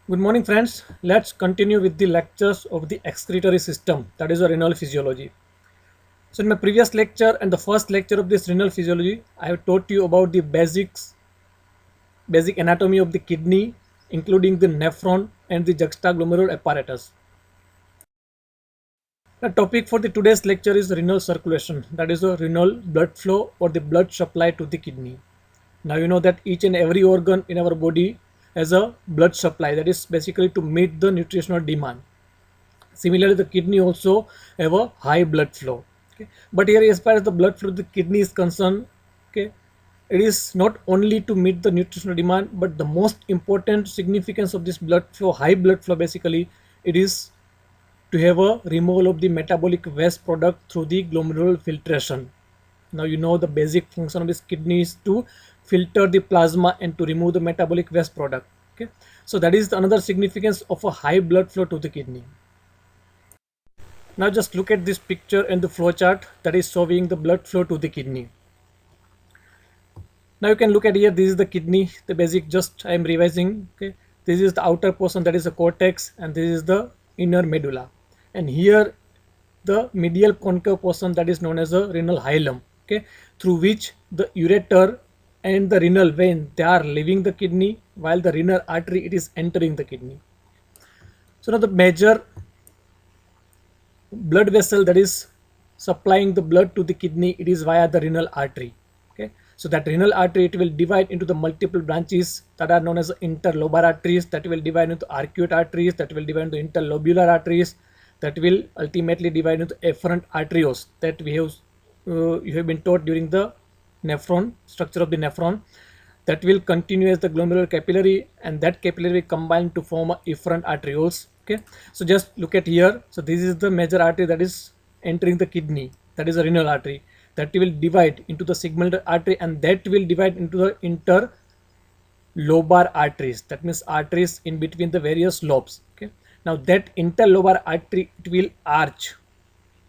Good morning, friends. Let's continue with the lectures of the excretory system, that is, the renal physiology. So, in my previous lecture and the first lecture of this renal physiology, I have taught you about the basic anatomy of the kidney, including the nephron and the juxtaglomerular apparatus. The topic for the today's lecture is renal circulation, that is, the renal blood flow or the blood supply to the kidney. Now, you know that each and every organ in our body has a blood supply, that is basically to meet the nutritional demand. Similarly, the kidney also have a high blood flow. Okay, but here as far as the blood flow to the kidney is concerned, okay, it is not only to meet the nutritional demand, but the most important significance of this blood flow, high blood flow, basically, it is to have a removal of the metabolic waste product through the glomerular filtration. Now you know the basic function of this kidney is to filter the plasma and to remove the metabolic waste product. Okay, so that is another significance of a high blood flow to the kidney. Now just look at this picture and the flow chart that is showing the blood flow to the kidney. Now you can look at here, this is the kidney, the basic, just I am revising. Okay, this is the outer portion, that is the cortex, and this is the inner medulla. And here the medial concave portion, that is known as the renal hilum, okay, through which the ureter and the renal vein, they are leaving the kidney, while the renal artery, it is entering the kidney. So now the major blood vessel that is supplying the blood to the kidney, it is via the renal artery. Okay, so that renal artery, it will divide into the multiple branches that are known as interlobar arteries, that will divide into arcuate arteries, that will divide into interlobular arteries, that will ultimately divide into efferent arterioles, that we have you have been taught during the nephron structure of the nephron, that will continue as the glomerular capillary, and that capillary will combine to form a efferent arterioles. Okay, so just look at here. So this is the major artery that is entering the kidney, that is a renal artery, that will divide into the segmental artery, and that will divide into the interlobar arteries, that means arteries in between the various lobes. Okay, now that interlobar artery, it will arch.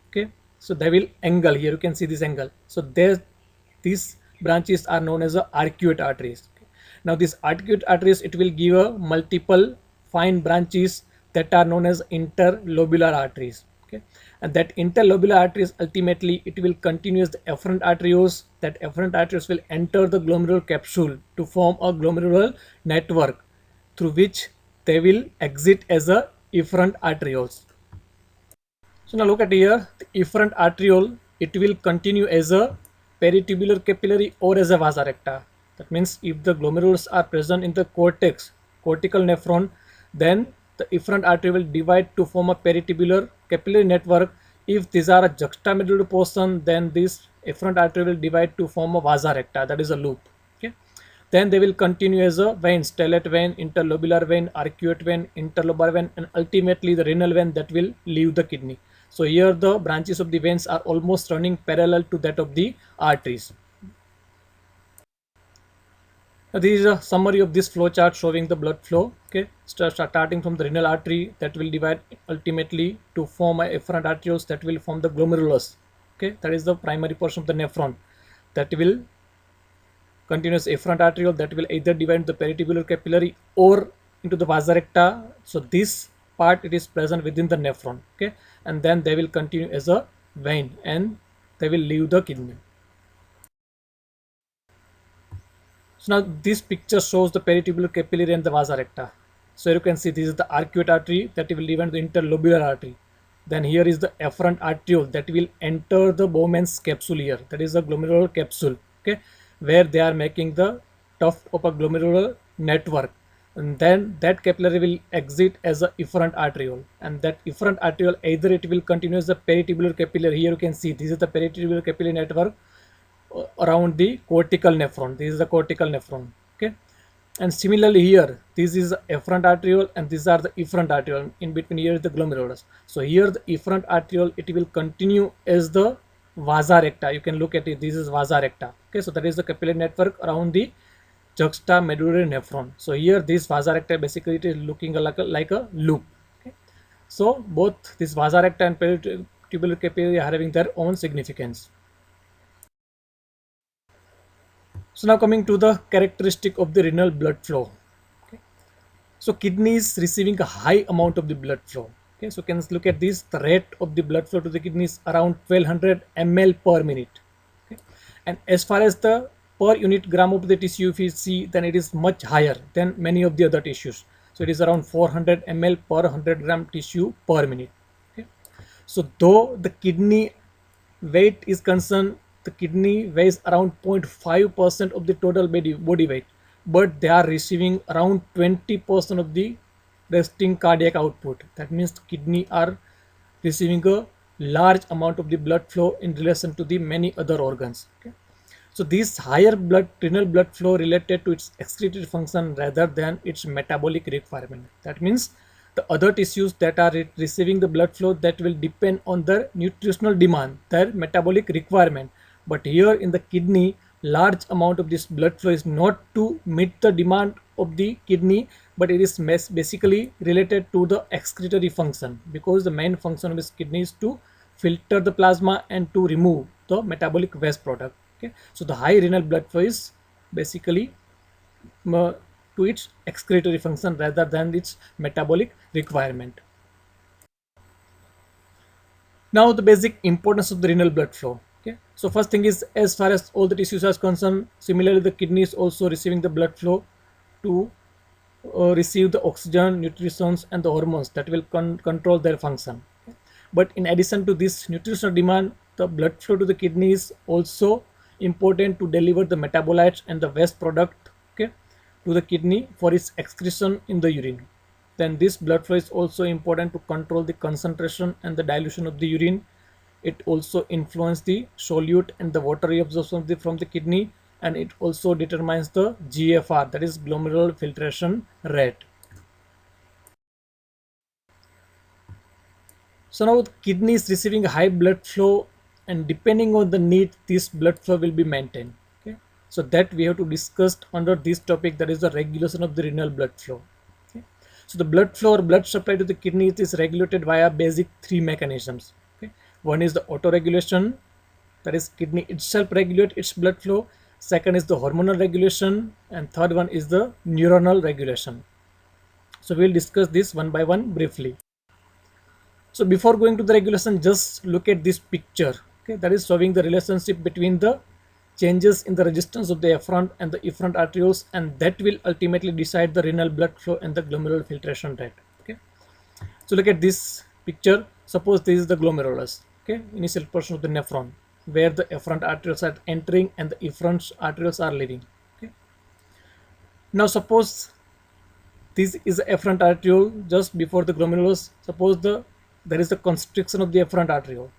Okay, so they will angle, here you can see this angle. So there, these branches are known as the arcuate arteries. Okay. Now these arcuate arteries, it will give a multiple fine branches that are known as interlobular arteries. Okay, and that interlobular arteries, ultimately it will continue as the efferent arterioles. That efferent arterioles will enter the glomerular capsule to form a glomerular network, through which they will exit as a efferent arterioles. So now look at here, the efferent arteriole, it will continue as a peritubular capillary or as a vasa recta. That means if the glomerulus are present in the cortex, cortical nephron, then the efferent artery will divide to form a peritubular capillary network. If these are a juxtamedullary portion, then this efferent artery will divide to form a vasa recta, that is a loop. Okay. Then they will continue as a vein, stellate vein, interlobular vein, arcuate vein, interlobar vein, and ultimately the renal vein that will leave the kidney. So here the branches of the veins are almost running parallel to that of the arteries. Now, this is a summary of this flow chart showing the blood flow. Okay, starting from the renal artery that will divide ultimately to form a efferent arterioles that will form the glomerulus. Okay, that is the primary portion of the nephron that will continuous efferent arteriole that will either divide into the peritubular capillary or into the vasa recta. So this part, it is present within the nephron. Okay, and then they will continue as a vein and they will leave the kidney. So now this picture shows the peritubular capillary and the vasa recta. So you can see this is the arcuate artery that will divide the interlobular artery. Then here is the efferent arteriole that will enter the Bowman's capsule here. That is the glomerular capsule. Okay, where they are making the tuft of a glomerular network. And then that capillary will exit as a efferent arteriole. And that efferent arteriole, either it will continue as the peritubular capillary. Here you can see this is the peritubular capillary network around the cortical nephron. This is the cortical nephron. Okay, and similarly here, this is the efferent arteriole and these are the efferent arteriole. In between here is the glomerulus. So here the efferent arteriole, it will continue as the vasa recta. You can look at it. This is vasa recta. Okay, so that is the capillary network around the juxtamedullary nephron. So here this vasa recta, basically it is looking like a loop. Okay, so both this vasa recta and peritubular capillary are having their own significance. So now coming to the characteristic of the renal blood flow. Okay. So kidney is receiving a high amount of the blood flow. Okay, so can look at this. The rate of the blood flow to the kidney is around 1200 ml per minute. Okay, and as far as the per unit gram of the tissue, if you see, then it is much higher than many of the other tissues. So it is around 400 ml per 100 gram tissue per minute. Okay, so though the kidney weight is concerned, the kidney weighs around 0.5% of the total body weight, but they are receiving around 20% of the resting cardiac output. That means kidney are receiving a large amount of the blood flow in relation to the many other organs. Okay? So this higher renal blood flow related to its excretory function rather than its metabolic requirement. That means the other tissues that are receiving the blood flow, that will depend on their nutritional demand, their metabolic requirement. But here in the kidney, large amount of this blood flow is not to meet the demand of the kidney, but it is basically related to the excretory function, because the main function of this kidney is to filter the plasma and to remove the metabolic waste product. Okay, so the high renal blood flow is basically to its excretory function rather than its metabolic requirement. Now the basic importance of the renal blood flow. Okay, so first thing is, as far as all the tissues are concerned, similarly the kidney is also receiving the blood flow to receive the oxygen, nutrients, and the hormones that will control their function. But in addition to this nutritional demand, the blood flow to the kidney is also important to deliver the metabolites and the waste product, okay, to the kidney for its excretion in the urine. Then this blood flow is also important to control the concentration and the dilution of the urine. It also influences the solute and the water reabsorption from the kidney, and it also determines the GFR, that is glomerular filtration rate. So now the kidney is receiving high blood flow, and depending on the need, this blood flow will be maintained. Okay, so that we have to discuss under this topic, that is the regulation of the renal blood flow. Okay, so the blood flow or blood supply to the kidney is regulated via basic three mechanisms. Okay, one is the autoregulation, that is kidney itself regulate its blood flow. Second is the hormonal regulation, and third one is the neuronal regulation. So we'll discuss this one by one briefly. So before going to the regulation, just look at this picture. Okay, that is showing the relationship between the changes in the resistance of the efferent and the efferent arterioles, and that will ultimately decide the renal blood flow and the glomerular filtration rate. Okay, so look at this picture. Suppose this is the glomerulus. Okay, initial portion of the nephron, where the efferent arterioles are entering and the efferent arterioles are leaving. Okay, now suppose this is the efferent arteriole just before the glomerulus. Suppose there is a constriction of the efferent arteriole.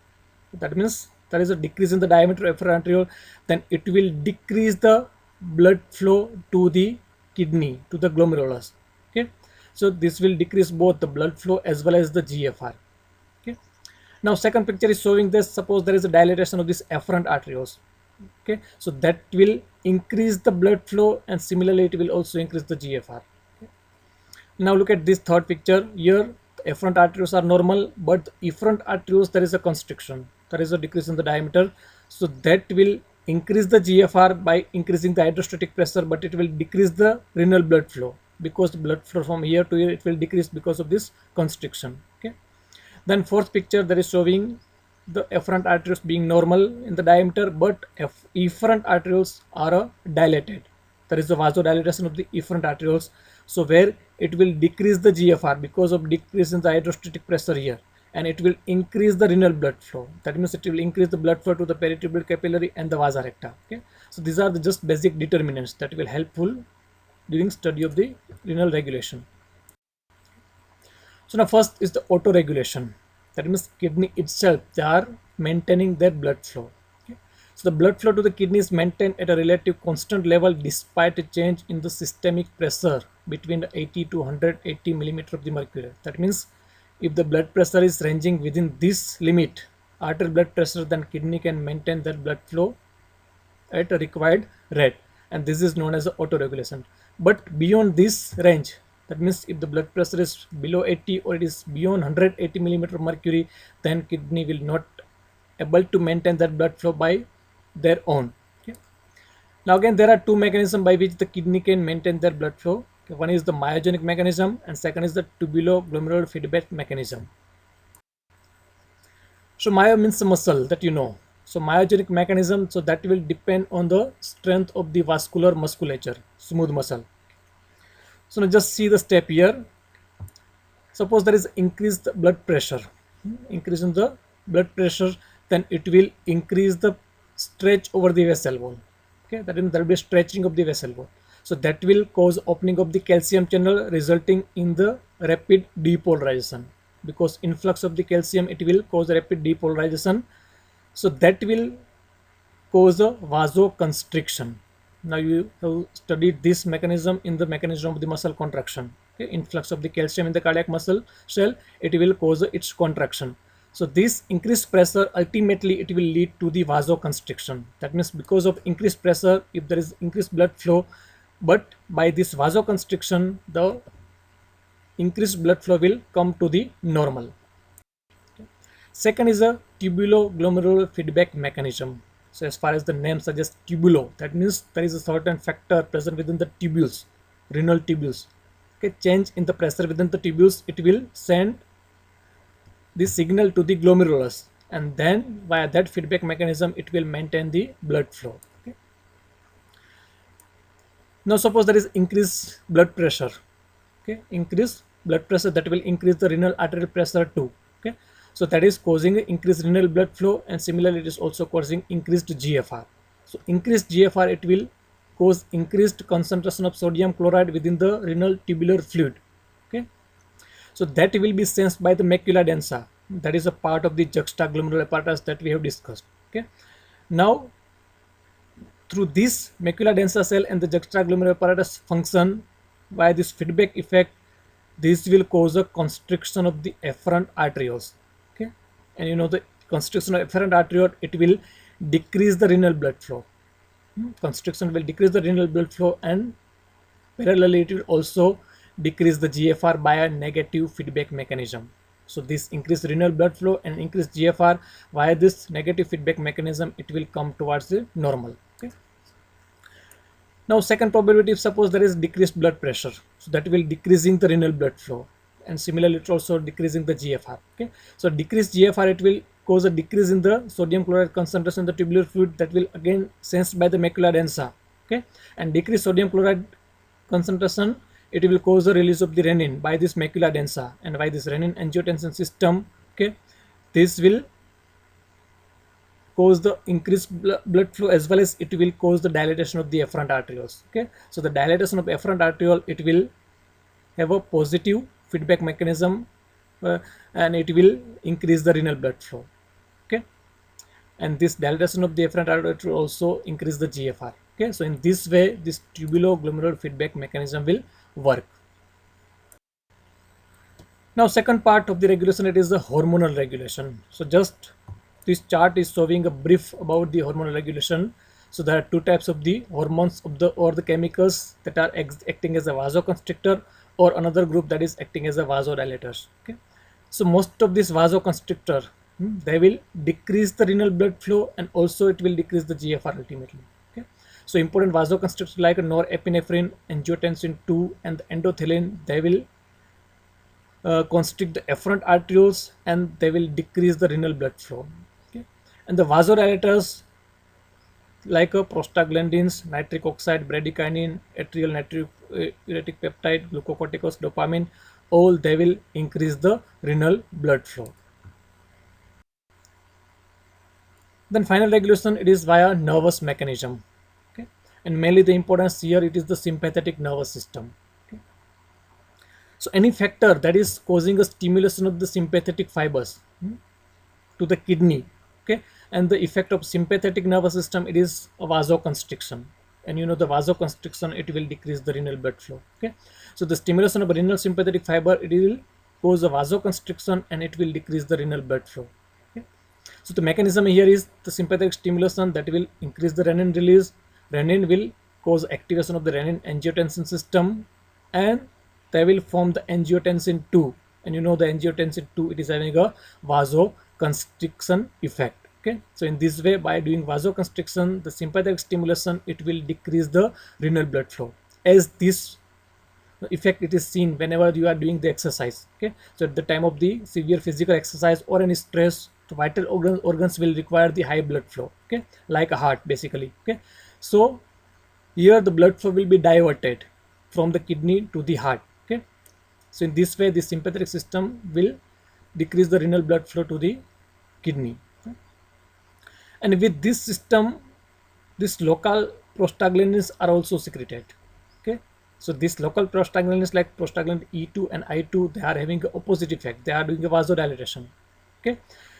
That means there is a decrease in the diameter of efferent arteriole. Then it will decrease the blood flow to the kidney, to the glomerulus. Okay, so this will decrease both the blood flow as well as the GFR. Okay, now second picture is showing this. Suppose there is a dilatation of this efferent arterioles. Okay, so that will increase the blood flow, and similarly it will also increase the GFR. Now look at this third picture. Here the efferent arterioles are normal, but efferent arterioles, there is a constriction, there is a decrease in the diameter. So that will increase the GFR by increasing the hydrostatic pressure, but it will decrease the renal blood flow, because the blood flow from here to here, it will decrease because of this constriction. Okay, then fourth picture, that is showing the efferent arterioles being normal in the diameter, but efferent arterioles are dilated. There is a vasodilation of the efferent arterioles, so where it will decrease the GFR because of decrease in the hydrostatic pressure here, and it will increase the renal blood flow. That means it will increase the blood flow to the peritubular capillary and the vasa recta. Okay, so these are the just basic determinants that will helpful during study of the renal regulation. So now first is the auto-regulation. That means kidney itself, they are maintaining their blood flow. Okay. So the blood flow to the kidney is maintained at a relative constant level despite a change in the systemic pressure between 80 to 180 millimeter of the mercury. That means if the blood pressure is ranging within this limit, arterial blood pressure, then kidney can maintain their blood flow at a required rate, and this is known as auto-regulation. But beyond this range, that means if the blood pressure is below 80 or it is beyond 180 millimeter mercury, then kidney will not able to maintain that blood flow by their own. Okay. Now again, there are two mechanisms by which the kidney can maintain their blood flow. Okay, one is the myogenic mechanism and second is the tubuloglomerular feedback mechanism. So myo means the muscle that you know. So myogenic mechanism, so that will depend on the strength of the vascular musculature, smooth muscle. So now just see the step here. Suppose there is increased blood pressure, increase in the blood pressure, then it will increase the stretch over the vessel wall. Okay, that means there will be stretching of the vessel wall. So that will cause opening of the calcium channel, resulting in the rapid depolarization. Because influx of the calcium, it will cause rapid depolarization. So that will cause a vasoconstriction. Now you have studied this mechanism in the mechanism of the muscle contraction. Okay, influx of the calcium in the cardiac muscle cell, it will cause its contraction. So this increased pressure, ultimately it will lead to the vasoconstriction. That means because of increased pressure, if there is increased blood flow, but by this vasoconstriction, the increased blood flow will come to the normal. Second is a tubuloglomerular feedback mechanism. So as far as the name suggests, tubulo, that means there is a certain factor present within the tubules, renal tubules. Okay, change in the pressure within the tubules, it will send the signal to the glomerulus, and then via that feedback mechanism, it will maintain the blood flow. Okay. Now suppose there is increased blood pressure. Okay, increased blood pressure, that will increase the renal arterial pressure too. Okay, so that is causing increased renal blood flow, and similarly it is also causing increased GFR. So increased GFR, it will cause increased concentration of sodium chloride within the renal tubular fluid. Okay, so that will be sensed by the macula densa, that is a part of the juxtaglomerular apparatus that we have discussed. Okay, now through this macula densa cell and the juxtaglomerular apparatus function by this feedback effect, this will cause a constriction of the afferent arterioles. Okay, and you know the constriction of afferent arteriole, it will decrease the renal blood flow. Constriction will decrease the renal blood flow, and parallelly it will also decrease the GFR by a negative feedback mechanism. So this increased renal blood flow and increased GFR via this negative feedback mechanism, it will come towards the normal. Okay. Now second probability, if suppose there is decreased blood pressure, so that will decreasing the renal blood flow, and similarly it also decreasing the GFR. Okay, so decreased GFR, it will cause a decrease in the sodium chloride concentration in the tubular fluid, that will again sensed by the macula densa. Okay, and decreased sodium chloride concentration, it will cause the release of the renin by this macula densa, and by this renin angiotensin system. Okay, this will cause the increased blood flow, as well as it will cause the dilatation of the afferent arterioles. Okay, so the dilatation of afferent arteriole, it will have a positive feedback mechanism, and it will increase the renal blood flow. Okay, and this dilatation of the afferent arteriole will also increase the GFR. Okay, so in this way this tubuloglomerular feedback mechanism will work. Now second part of the regulation, it is the hormonal regulation. So just this chart is showing a brief about the hormonal regulation. So there are two types of the hormones of the or the chemicals that are acting as a vasoconstrictor, or another group that is acting as a vasodilators. Okay, so most of this vasoconstrictor, they will decrease the renal blood flow, and also it will decrease the GFR ultimately. Okay, so important vasoconstrictors like norepinephrine, angiotensin 2, and the endothelin, they will constrict the afferent arterioles, and they will decrease the renal blood flow. Okay, and the vasodilators like prostaglandins, nitric oxide, bradykinin, atrial natriuretic peptide, glucocorticoids, dopamine, all they will increase the renal blood flow. Then final regulation, it is via nervous mechanism. Okay, and mainly the importance here, it is the sympathetic nervous system. Okay, so any factor that is causing a stimulation of the sympathetic fibers to the kidney. Okay, and the effect of sympathetic nervous system, it is a vasoconstriction, and you know the vasoconstriction, it will decrease the renal blood flow. Okay, so the stimulation of renal sympathetic fiber, it will cause a vasoconstriction, and it will decrease the renal blood flow. Okay, so the mechanism here is the sympathetic stimulation, that will increase the renin release. Renin will cause activation of the renin angiotensin system, and they will form the angiotensin 2, and you know the angiotensin 2, it is having a vasoconstriction effect. Okay, so in this way, by doing vasoconstriction, the sympathetic stimulation, it will decrease the renal blood flow, as this effect it is seen whenever you are doing the exercise. Okay, so at the time of the severe physical exercise or any stress, the vital organs will require the high blood flow. Okay, like a heart basically. Okay, so here the blood flow will be diverted from the kidney to the heart. Okay, so in this way the sympathetic system will decrease the renal blood flow to the kidney. Okay? And with this system, this local prostaglandins are also secreted. Okay, so this local prostaglandins like prostaglandin E2 and I2, they are having a opposite effect, they are doing a vasodilatation. Okay,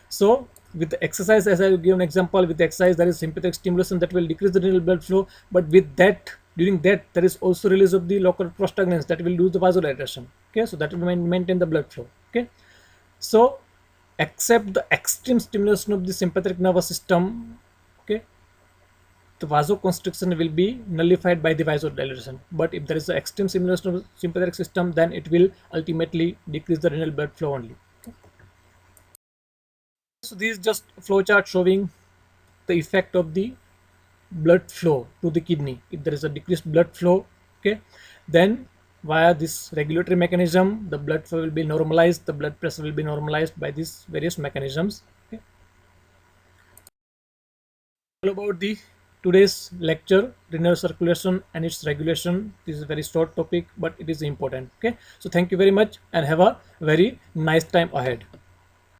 so with the exercise, as I will give an example, with the exercise there is sympathetic stimulation that will decrease the renal blood flow, but with that, during that there is also release of the local prostaglandins that will do the vasodilatation. Okay, so that will maintain the blood flow. Okay, so except the extreme stimulation of the sympathetic nervous system, okay, the vasoconstriction will be nullified by the vasodilatation. But if there is an extreme stimulation of the sympathetic system, then it will ultimately decrease the renal blood flow only. So this is just a flow chart showing the effect of the blood flow to the kidney. If there is a decreased blood flow, okay, then via this regulatory mechanism, the blood flow will be normalized, the blood pressure will be normalized by these various mechanisms. Okay. All about the today's lecture, renal circulation and its regulation. This is a very short topic, but it is important. Okay, so thank you very much and have a very nice time ahead.